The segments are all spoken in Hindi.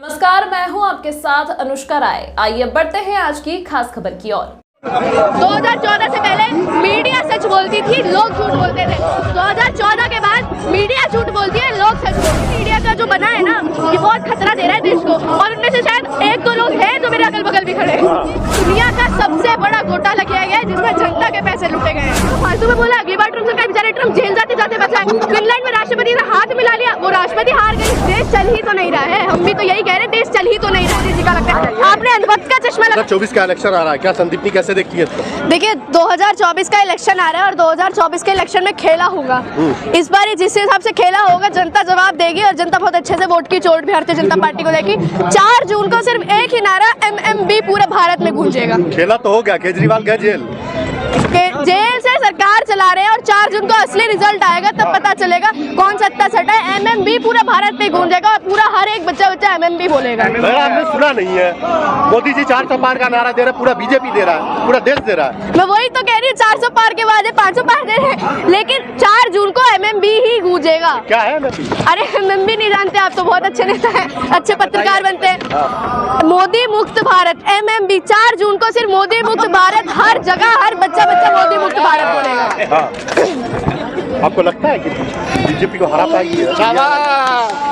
नमस्कार, मैं हूं आपके साथ अनुष्का राय। आइए बढ़ते हैं आज की खास खबर की ओर। 2014 से पहले मीडिया सच बोलती थी, लोग झूठ बोलते थे। 2014 के बाद मीडिया झूठ बोलती है, लोग सच बोलते हैं। मीडिया का जो बना है ना, ये बहुत खतरा दे रहा है देश को, और उनमें से शायद एक दो लोग हैं जो मेरे अगल बगल भी खड़े हैं। दुनिया का सबसे बड़ा घोटाला किया गया है जिसमें जनता के पैसे लूटे गए हैं। फालतू में बोला, अगली बार ट्रम्प सरकार, बेचारे ट्रम्प जेल जाते जाते बचा है। फिनलैंड में राष्ट्रपति ने हाथ मिला लिया, वो राष्ट्रपति हार गई। देश चल ही तो नहीं रहा है, हम भी तो यही कह रहे हैं, देश चल ही तो नहीं रहा है। जी का लगता है आपने अंधभक्त का चश्मा लगा। 24 का इलेक्शन आ रहा है, क्या संदीपनी कैसे देखती है इसको? देखिए, 2024 का इलेक्शन आ रहा है और 2024 के इलेक्शन में खेला होगा। इस बार जिस हिसाब से खेला होगा, जनता जवाब देगी और जनता बहुत अच्छे से वोट की चोट भारतीय जनता पार्टी को देगी। 4 जून को सिर्फ एक ही नारा MMB पूरे भारत में गूंजेगा। खेला तो हो गया, केजरीवाल गए जेल। जेल से सरकार चला रहे हैं और 4 जून को असली रिजल्ट आएगा, तब पता चलेगा कौन सत्ता सटा है। MMB पूरा भारत में गूंजेगा और पूरा हर एक बच्चा MMB बोलेगा। आपने सुना नहीं है, मोदी जी 400 पार का नारा दे रहे, पूरा बीजेपी दे रहा है, पूरा देश दे रहा है। मैं वही तो कह रही हूँ, 400 पार के बाद 500 पार दे रहे हैं, लेकिन 4 जून को MMB ही गूंजेगा। क्या है MMB? अरे MMB नहीं जानते आप तो बहुत अच्छे नेता हैं, अच्छे पत्रकार बनते हैं। मोदी मुक्त भारत MMB, 4 जून को सिर्फ मोदी मुक्त भारत, हर जगह हर बच्चा मोदी मुक्त भारत बोलेगा। आपको लगता है कि बीजेपी को हरा पाएगी?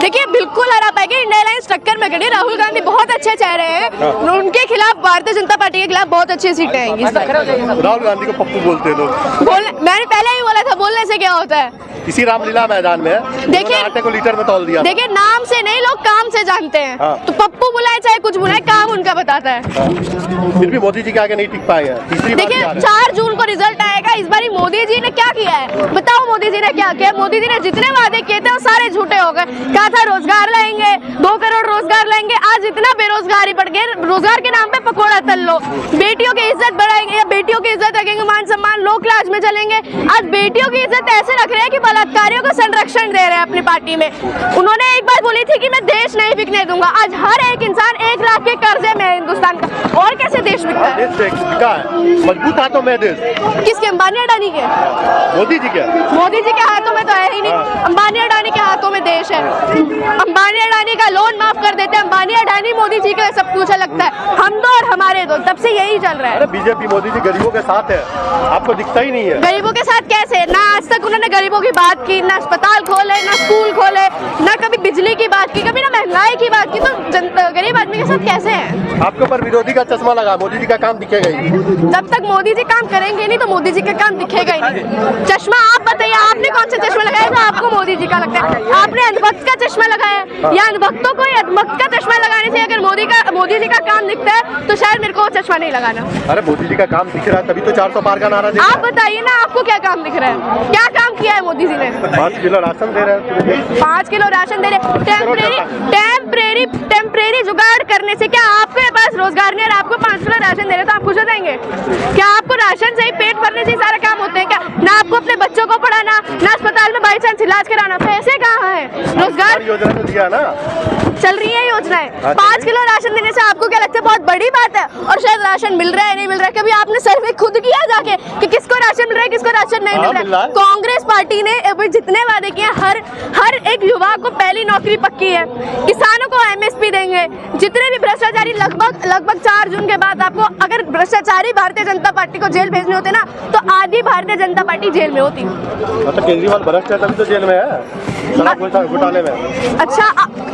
देखिए, बिल्कुल हरा पाएगी। इंडिया अलायंस टक्कर में खड़ी, राहुल गांधी बहुत अच्छे चेहरे हैं, उनके खिलाफ भारतीय जनता पार्टी के खिलाफ बहुत अच्छी सीटें आएंगी। राहुल गांधी को पप्पू बोलते हैं लोग। मैंने पहले ही बोला था, बोलने से क्या होता है। इसी रामलीला मैदान में देखिए, आटे को लीटर में तौल दिया। देखिए, नाम से नहीं, लोग काम से जानते हैं। तो पप्पू बुलाए चाहे कुछ बुलाए, काम उनका बताता है। फिर भी मोदी जी के आगे नहीं टिक पाए हैं। तीसरी बार देखिए, 4 जून को रिजल्ट आएगा। इस बार मोदी जी ने क्या किया है बताओ? मोदी जी ने क्या किया? मोदी जी ने जितने वादे किए थे वो सारे झूठे हो गए। कहा था रोजगार लाएंगे, 2 करोड़ रोजगार लाएंगे, आज इतना बेरोजगारी बढ़ गई। रोजगार के नाम पे पकौड़ा तल लो। बेटियों की इज्जत बढ़ाएंगे, बेटियों की इज्जत रखेंगे, मान सम्मान, लोक लाज में चलेंगे। आज बेटियों की इज्जत ऐसे रख रहे हैं कि बलात्कारियों को संरक्षण दे रहे हैं अपनी पार्टी में। उन्होंने एक बात बोली थी कि मैं देश नहीं बिकने दूंगा। आज हर एक इंसान 1 लाख के कर्जे में है हिंदुस्तान का, और कैसे देश बिकता है? मजबूत हाथों में देश किसके? अंबानी अडानी के? मोदी जी के? मोदी जी के हाथों में तो है ही नहीं, अंबानी अडानी के हाथों में देश है। अंबानी अडानी का लोन माफ कर देते हैं, अंबानी अडानी मोदी जी के सब कुछ लगता है। हम दो और हमारे दो, तब से यही चल रहा है। बीजेपी मोदी जी गरीबों के साथ है, आपको दिखता ही नहीं है। गरीबों के साथ कैसे? ना आज तक उन्होंने गरीबों की बात की, ना अस्पताल खोले, ना स्कूल खोले, ना कभी बिजली की बात की, कभी ना महंगाई की बात की। तो गरीब आदमी के साथ कैसे है? आपके ऊपर विरोधी का चश्मा लगा, मोदी जी का काम दिखेगा ही। जब तक मोदी जी काम करेंगे नहीं तो मोदी जी का काम दिखेगा ही नहीं। चश्मा आप बताइए, आपने कौन सा चश्मा लगाया जो आपको मोदी जी का लगता है? आपने अंधभक्त का चश्मा लगाया, या अंधभक्तों को अंधभक्त का चश्मा लगाने से अगर मोदी जी का काम दिखता है तो शायद मेरे को चश्मा नहीं लगाना। अरे मोदी जी का काम दिख रहा है, तभी तो 400 पार का नारा दे। आप बताइए ना, आपको क्या काम दिख रहा है? क्या काम किया है मोदी जी ने? 5 किलो राशन दे रहे हैं। 5 किलो राशन दे रहे। टेम्परेरी जुगाड़ करने से क्या आपके पास रोजगार नहीं है? आपको 5 किलो राशन दे रहे तो आप खुश हो जाएंगे? क्या आपको राशन से ही पेट भरने से ही सारा काम होते हैं क्या? ना आपको अपने बच्चों को पढ़ाना, ना अस्पताल में बाई चांस इलाज कराना, पैसे कहाँ है? रोजगार योजना तो दिया ना, चल रही है योजनाएं। 5 किलो राशन देने से आपको क्या लगता है बहुत बड़ी बात है? और शायद राशन मिल रहा है नहीं मिल रहा है, कभी आपने सर्वे खुद किया जाके कि किसको राशन मिल रहा है, किसको राशन नहीं मिल रहा है? कांग्रेस पार्टी ने जितने वादे किए, हर एक युवा को पहली नौकरी पक्की है, किसानों को MSP देंगे। जितने भी भ्रष्टाचारी, लगभग 4 जून के बाद आपको अगर भ्रष्टाचारी भारतीय जनता पार्टी को जेल भेजने होते ना तो आधी भारतीय जनता पार्टी जेल में होती। मतलब केजरीवाल भ्रष्ट है तभी तो जेल में है, घोटाले में। अच्छा,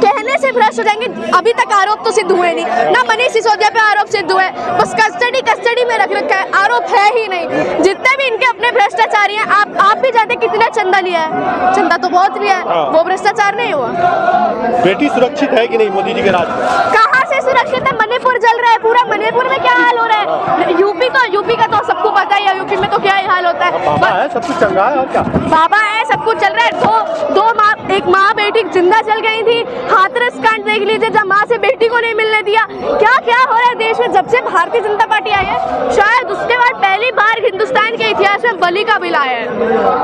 कहने से भ्रष्ट हो जाएंगे? अभी तक आरोप तो सिद्ध हुए नहीं ना। मनीष सिसोदिया पे आरोप सिद्ध हुए, बस कस्टडी में रख रखा है, आरोप है ही नहीं। जितने भी इनके अपने भ्रष्टाचारी हैं, आप भी जानते कितना चंदा लिया है? चंदा तो बहुत लिया है, वो भ्रष्टाचार नहीं हुआ। बेटी सुरक्षित है कि नहीं मोदी जी के राज में? कहाँ से सुरक्षित है? मणिपुर जल रहा है पूरा। मणिपुर में क्या हाल हो रहा है? यूपी का तो सबको पता ही है, यूपी में तो क्या ही हाल होता है। बाबा है, सब कुछ चंगा है और क्या? बाबा है, सब कुछ चल रहा है। एक माँ बेटी जिंदा चल गई थी। हाथरस कांड देख लीजिए, जब माँ से बेटी को नहीं मिलने दिया। क्या क्या हो रहा है देश में जब से भारतीय जनता पार्टी आई है? शायद उसके बाद पहली बार हिंदुस्तान के इतिहास में बलि का बिल आया है।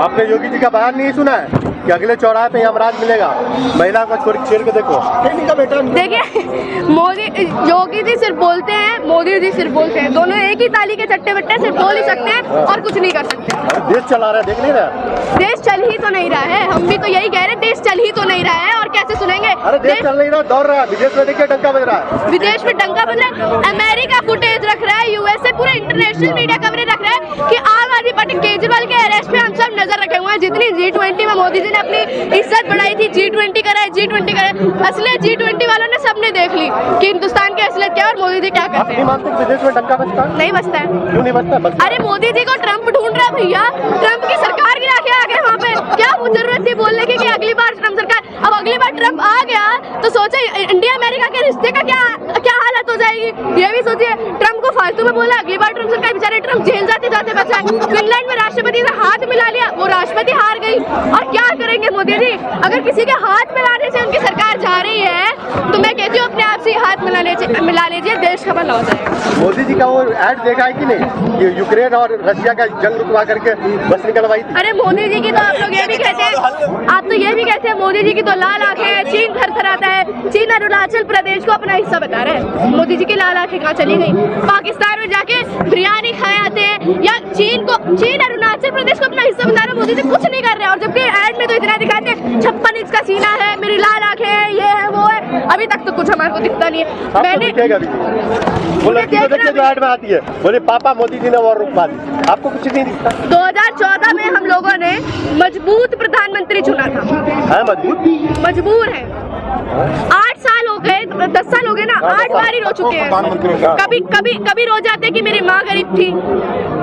आपने योगी जी का बयान नहीं सुना है? कि अगले चौराहे पे यमराज मिलेगा, महिला को छोड़ छेड़ के देखो। देखिए मोदी योगी जी सिर्फ बोलते हैं, मोदी जी सिर्फ बोलते हैं, दोनों एक ही ताली के चट्टे बट्टे, सिर्फ बोल ही सकते हैं और कुछ नहीं कर सकते। देश चला रहा है, देख नहीं रहा? देश चल ही तो नहीं रहा है, हम भी तो यही कह रहे हैं, देश चल ही तो नहीं रहा है और कैसे सुनेंगे। अरे देश चल नहीं रहा, दौड़ रहा है, विदेश में देखिए डंका बज रहा है, विदेश में डंका बज रहा है, अमेरिका फुटेज रख रहा है, यूएसए पूरे इंटरनेशनल मीडिया कवरेज रख रहा है कि आम आदमी पार्टी केजरीवाल के अरेस्ट पे हम सब नजर रखे हुए हैं। जितनी G20 में मोदी जी ने अपनी इज्जत बढ़ाई थी, G20 करे, G20 करे, असलियत G20 वालों ने सबने देख ली कि हिंदुस्तान की असलियत क्या है और मोदी जी क्या करते हैं। मानते विदेश में डंका बजता नहीं बजता है। क्यों नहीं बजता? अरे मोदी जी को ट्रम्प ढूंढ रहा है भैया, ट्रम्प की सरकार गिरा के आ गए वहाँ पे, क्या जरूरत थी बोलने की कि अगली बार ट्रम्प सरकार। अब अगली बार ट्रम्प आ गया तो सोचे इंडिया अमेरिका के रिश्ते का क्या हालत हो जाएगी, ये भी सोचिए। ट्रम्प को फालतू में बोला, अगली बार ट्रम्प सरकार, बेचारे ट्रम्प जेल जाते जाते बचा। फिनलैंड में राष्ट्रपति से हाथ मिला लिया, वो राष्ट्रपति हार गई, और क्या करेंगे मोदी जी। अगर किसी के हाथ मिलाने से उनकी सरकार जा रही है तो मैं कहती हूँ अपने आप से हाथ मिला लीजिए, देश का भला हो जाएगा। मोदी जी का वो ऐड देखा है कि नहीं, ये यूक्रेन और रशिया का जंग रुकवा करके बस निकलवाई थी। अरे मोदी जी की तो आप लोग ये भी कहते हैं, आप तो ये भी कहते हैं मोदी जी की तो लाल आंखें हैं, चीन थरथराता है, चीन अरुणाचल प्रदेश को अपना हिस्सा बता रहे हैं। मोदी जी की लाल आंखें कहाँ चली गई? पाकिस्तान में जाके बिरयानी खाए आते हैं, या चीन अरुणाचल प्रदेश को अपना हिस्सा बता रहे हैं। मोदी जी कुछ नहीं कर रहे हैं, और जबकि ऐड में तो इतना दिखाते हैं 56 इंच का सीना है, मेरी लाल आंखें हैं, ये है वो है, अभी तक तो कुछ हमारे को दिखता नहीं है। मैंने वो लड़की को देखिए जो ऐड में आती है, बोले पापा मोदी जी ने वो रुकवा दी, आपको कुछ नहीं दिखता। 2014 में हम लोगों ने मजबूत प्रधानमंत्री चुना था। है मजबूर है। 8 साल हो गए, 10 साल हो गए ना, 8 बार ही रो चुके हैं। कभी रो जाते हैं कि मेरी माँ गरीब थी,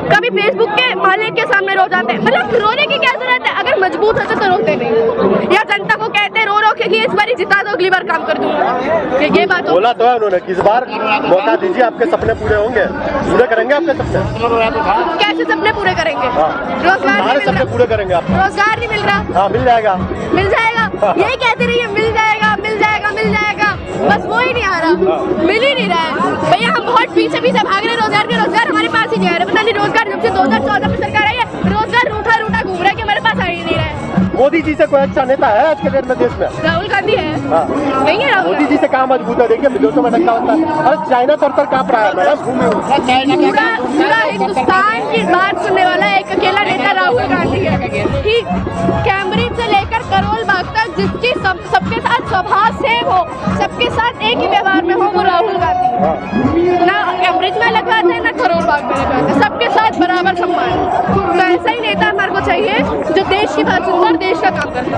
कभी फेसबुक के मालिक के सामने रो जाते हैं। मतलब रोने की क्या जरूरत है, अगर मजबूत होते तो रोते नहीं। या जनता को कहते रो के इस बार जिता दो, अगली बार काम कर दूंगा, ये बात बोला तो है उन्होंने कि इस बार मौका दीजिए, आपके सपने पूरे होंगे, पूरे करेंगे आपके सपने। कैसे सपने पूरे करेंगे? रोजगार नहीं मिल सपने पूरे करेंगे आप, रोजगार नहीं मिल रहा। हाँ मिल जाएगा, मिल जाएगा, यही कहते रहिए मिल जाएगा, मिल जाएगा, मिल जाएगा, बस वो ही नहीं आ रहा, मिल ही नहीं रहा है भैया। हम बहुत पीछे भाग रहे रोजगार के, रोजगार हमारे पास ही नहीं आ रहा। पता नहीं रोजगार जब से 2014 में सरकार आई है, रोजगार रूठा घूम रहा है कि हमारे पास आ ही नहीं रहा है। मोदी जी से कोई अच्छा नेता है आज के डेट में देश में? राहुल गांधी है। नहीं है राहुल? मोदी जी से कहाँ मजबूत है, देखिए विदेशों में डंका होता है। अरे चाइना तो कांप रहा है मैडम। पूरा हिंदुस्तान की बात सुनने वाला एक अकेला नेता राहुल गांधी है, कि कैम्ब्रिज से लेकर करोल बाग तक जिसकी सबके साथ स्वभाव सेम हो, सबके साथ एक ही व्यवहार में हो, वो राहुल गांधी। ना कैम्ब्रिज में अलग बात है, ना करोल बाग में अलग बात है, सबके साथ बराबर सम्मान। तो ऐसा ही नेता हमारे को चाहिए जो देश की बात सुनता और देश का काम करता।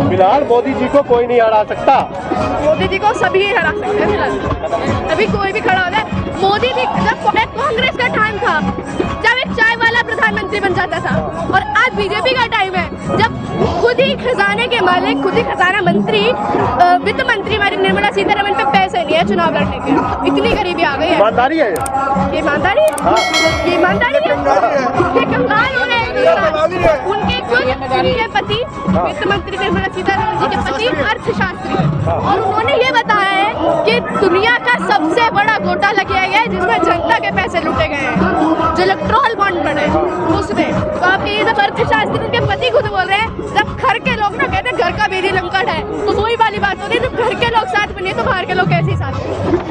फिलहाल मोदी जी को कोई नहीं हरा सकता। मोदी जी को सभी हरा सकते हैं फिलहाल, अभी कोई भी खड़ा हो जाए। मोदी जी जब कांग्रेस का टाइम था, जब एक चाय वाला प्रधानमंत्री बन जाता था, और आज बीजेपी का टाइम है जब खुद ही खजाने के मालिक, खुद ही खजाना मंत्री, वित्त मंत्री हमारी निर्मला सीतारमण पे पैसे नहीं है चुनाव लड़ने के, इतनी गरीबी आ गई है। ईमानदारी है ये ईमानदारी है, ये ईमानदारी है, ये कंगाल हो रहे हैं। उनके पति वित्त मंत्री निर्मला सीतारमण जी के पति अर्थशास्त्री, और उन्होंने ये बताया है कि दुनिया का सबसे बड़ा घोटाला किया गया है जिसमें जनता के पैसे लूटे गए हैं, जो इलेक्ट्रॉल बॉन्ड बने उसमें। तो आप ये जब अर्थशास्त्री उनके पति खुद बोल रहे हैं, जब घर के लोग ना कहते हैं घर का बेदी लंकड़ है, तो वही वाली बात होती है, जब घर के लोग साथ में नहीं तो बाहर के लोग कैसे ही साथ में।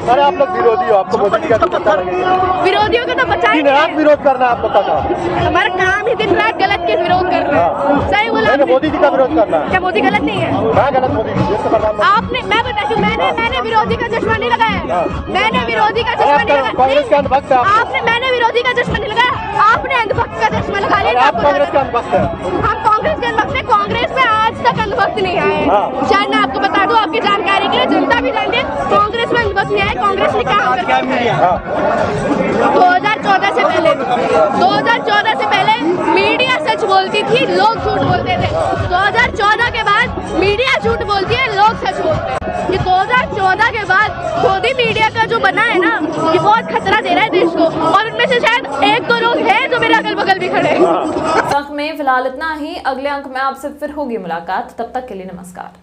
अरे आप लोग विरोधी हो, आपको मोदी जी का पता लगेगा। विरोधियों को तो बचाएंगे, दिन रात विरोध करना आपको पता, हमारा काम ही दिन रात गलत के विरोध करना है। सही बोला मोदी जी का विरोध करना। क्या मोदी गलत नहीं है? गलत मोदी जी आपने, मैं बताती हूँ, मैंने विरोधी का चश्मा नहीं लगाया, मैंने विरोधी का चश्मा नहीं लगाया। कांग्रेस के अंधभक्त आपने, मैंने विरोधी का चश्मा नहीं लगाया, आपने अंधभक्त का चश्मा लगा लिया। आप कांग्रेस के अंधभक्त हैं। हम कांग्रेस के अंधभक्त हैं, कांग्रेस में आज तक अंधभक्त नहीं आए। शायद मैं आपको बता दूं, आपकी जानकारी के लिए, जनता भी जानती है, कांग्रेस में अंधभक्त नहीं आए। कांग्रेस ने कहा 2014 से पहले मीडिया सच बोलती थी, लोग झूठ बोलते थे। 2014 के बाद मीडिया झूठ बोलती है, लोग सच बोलते हैं। ये 2014 के बाद मोदी मीडिया का जो बना है ना, ये बहुत खतरा दे रहा है देश को, और उनमें से शायद 1-2 लोग हैं जो मेरे अगल बगल भी खड़े हैं। इस अंक में फिलहाल इतना ही, अगले अंक में आपसे फिर होगी मुलाकात, तब तक के लिए नमस्कार।